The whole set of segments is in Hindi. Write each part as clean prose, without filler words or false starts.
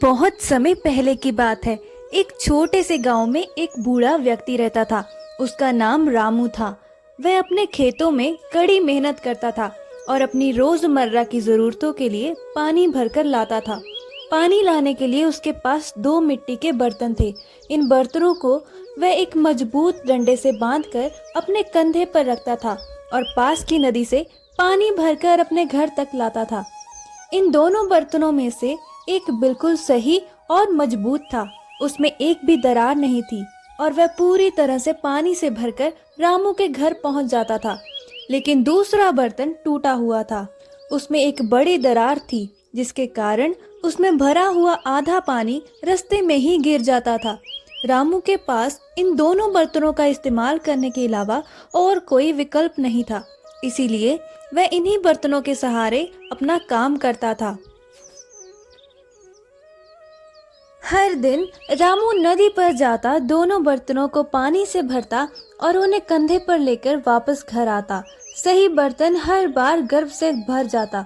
बहुत समय पहले की बात है। एक छोटे से गांव में एक बूढ़ा व्यक्ति रहता था। उसका नाम रामू था। वह अपने खेतों में कड़ी मेहनत करता था और अपनी रोजमर्रा की जरूरतों के लिए पानी भरकर लाता था। पानी लाने के लिए उसके पास दो मिट्टी के बर्तन थे। इन बर्तनों को वह एक मजबूत डंडे से बांधकर अपने कंधे पर रखता था और पास की नदी से पानी भरकर अपने घर तक लाता था। इन दोनों बर्तनों में से एक बिल्कुल सही और मजबूत था। उसमें एक भी दरार नहीं थी और वह पूरी तरह से पानी से भरकर रामू के घर पहुंच जाता था। लेकिन दूसरा बर्तन टूटा हुआ था। उसमें एक बड़ी दरार थी जिसके कारण उसमें भरा हुआ आधा पानी रास्ते में ही गिर जाता था। रामू के पास इन दोनों बर्तनों का इस्तेमाल करने के अलावा और कोई विकल्प नहीं था, इसीलिए वह इन्हीं बर्तनों के सहारे अपना काम करता था। हर दिन रामू नदी पर जाता, दोनों बर्तनों को पानी से भरता और उन्हें कंधे पर लेकर वापस घर आता। सही बर्तन हर बार गर्व से भर जाता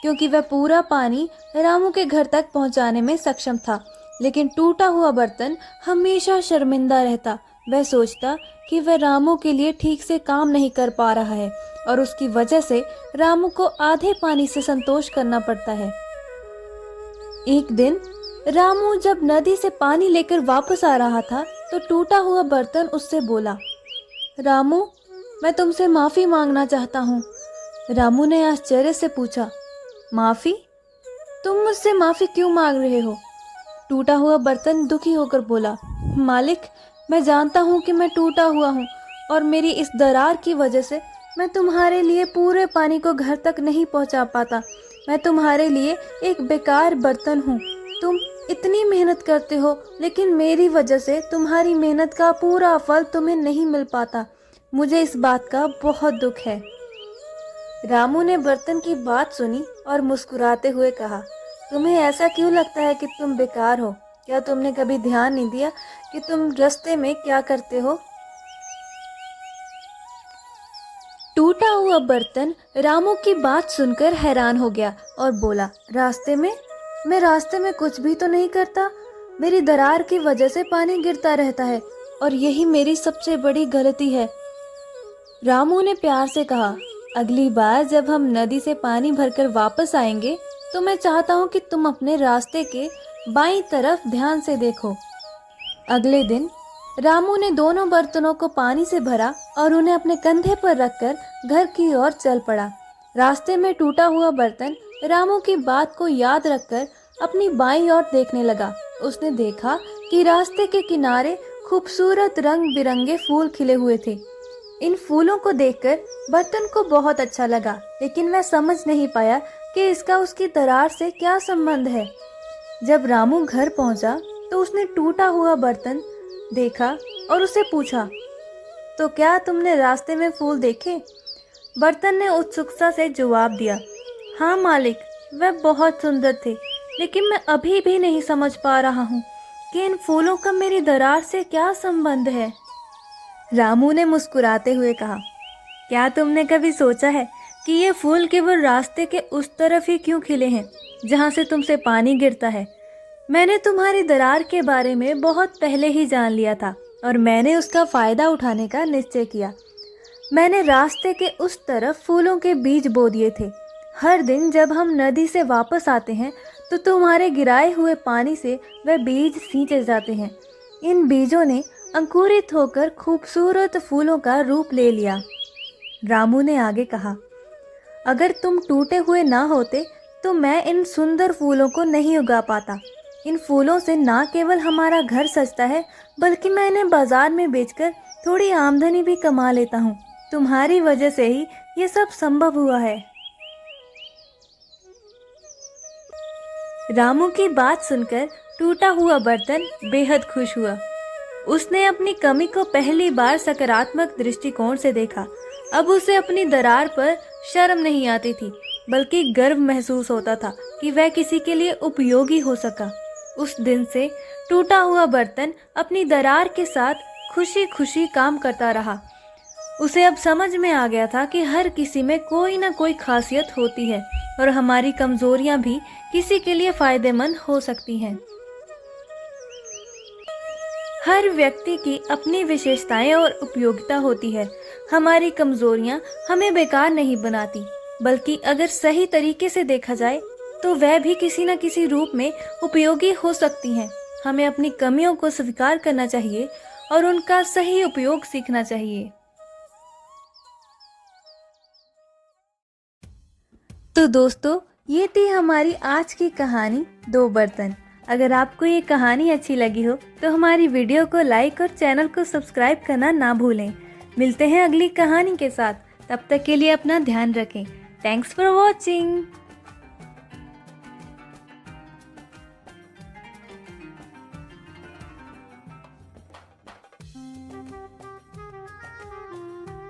क्योंकि वह पूरा पानी रामू के घर तक पहुंचाने में सक्षम था। लेकिन टूटा हुआ बर्तन हमेशा शर्मिंदा रहता। वह सोचता कि वह रामू के लिए ठीक से काम नहीं कर पा रहा है और उसकी वजह से रामू को आधे पानी से संतोष करना पड़ता है। एक दिन रामू जब नदी से पानी लेकर वापस आ रहा था तो टूटा हुआ बर्तन उससे बोला, रामू, मैं तुमसे माफी मांगना चाहता हूँ। रामू ने आश्चर्य से पूछा, माफी? तुम मुझसे माफी क्यों मांग रहे हो? टूटा हुआ बर्तन दुखी होकर बोला, मालिक, मैं जानता हूँ कि मैं टूटा हुआ हूँ और मेरी इस दरार की वजह से मैं तुम्हारे लिए पूरे पानी को घर तक नहीं पहुँचा पाता। मैं तुम्हारे लिए एक बेकार बर्तन हूँ। तुम इतनी मेहनत करते हो लेकिन मेरी वजह से तुम्हारी मेहनत का पूरा फल तुम्हें नहीं मिल पाता। मुझे इस बात का बहुत दुख है। रामू ने बर्तन की बात सुनी और मुस्कुराते हुए कहा, तुम्हें ऐसा क्यों लगता है कि तुम बेकार हो? क्या तुमने कभी ध्यान नहीं दिया कि तुम रास्ते में क्या करते हो? टूटा हुआ बर्तन रामू की बात सुनकर हैरान हो गया और बोला, रास्ते में? मैं रास्ते में कुछ भी तो नहीं करता। मेरी दरार की वजह से पानी गिरता रहता है और यही मेरी सबसे बड़ी गलती है। रामू ने प्यार से कहा, अगली बार जब हम नदी से पानी भरकर वापस आएंगे तो मैं चाहता हूँ कि तुम अपने रास्ते के बाईं तरफ ध्यान से देखो। अगले दिन रामू ने दोनों बर्तनों को पानी से भरा और उन्हें अपने कंधे पर रखकर घर की ओर चल पड़ा। रास्ते में टूटा हुआ बर्तन रामू की बात को याद रखकर अपनी बाईं ओर देखने लगा। उसने देखा कि रास्ते के किनारे खूबसूरत रंग बिरंगे फूल खिले हुए थे। इन फूलों को देखकर बर्तन को बहुत अच्छा लगा, लेकिन वह समझ नहीं पाया कि इसका उसकी दरार से क्या संबंध है। जब रामू घर पहुंचा तो उसने टूटा हुआ बर्तन देखा और उससे पूछा, तो क्या तुमने रास्ते में फूल देखे? बर्तन ने उत्सुकता से जवाब दिया, हाँ मालिक, वह बहुत सुंदर थे, लेकिन मैं अभी भी नहीं समझ पा रहा हूँ कि इन फूलों का मेरी दरार से क्या संबंध है। रामू ने मुस्कुराते हुए कहा, क्या तुमने कभी सोचा है कि ये फूल केवल रास्ते के उस तरफ ही क्यों खिले हैं जहाँ से तुमसे पानी गिरता है? मैंने तुम्हारी दरार के बारे में बहुत पहले ही जान लिया था और मैंने उसका फ़ायदा उठाने का निश्चय किया। मैंने रास्ते के उस तरफ फूलों के बीज बो दिए थे। हर दिन जब हम नदी से वापस आते हैं तो तुम्हारे गिराए हुए पानी से वह बीज सींचे जाते हैं। इन बीजों ने अंकुरित होकर खूबसूरत फूलों का रूप ले लिया। रामू ने आगे कहा, अगर तुम टूटे हुए ना होते तो मैं इन सुंदर फूलों को नहीं उगा पाता। इन फूलों से ना केवल हमारा घर सजता है, बल्कि मैं इन्हें बाजार में बेचकर थोड़ी आमदनी भी कमा लेता हूँ। तुम्हारी वजह से ही ये सब संभव हुआ है। रामू की बात सुनकर टूटा हुआ बर्तन बेहद खुश हुआ। उसने अपनी कमी को पहली बार सकारात्मक दृष्टिकोण से देखा। अब उसे अपनी दरार पर शर्म नहीं आती थी, बल्कि गर्व महसूस होता था कि वह किसी के लिए उपयोगी हो सका। उस दिन से टूटा हुआ बर्तन अपनी दरार के साथ खुशी खुशी काम करता रहा। उसे अब समझ में आ गया था कि हर किसी में कोई ना कोई खासियत होती है और हमारी कमजोरियां भी किसी के लिए फायदेमंद हो सकती हैं। हर व्यक्ति की अपनी विशेषताएं और उपयोगिता होती है। हमारी कमजोरियां हमें बेकार नहीं बनाती, बल्कि अगर सही तरीके से देखा जाए तो वह भी किसी न किसी रूप में उपयोगी हो सकती हैं। हमें अपनी कमियों को स्वीकार करना चाहिए और उनका सही उपयोग सीखना चाहिए। तो दोस्तों, ये थी हमारी आज की कहानी दो बर्तन। अगर आपको ये कहानी अच्छी लगी हो तो हमारी वीडियो को लाइक और चैनल को सब्सक्राइब करना ना भूलें। मिलते हैं अगली कहानी के साथ, तब तक के लिए अपना ध्यान रखें। Thanks for watching.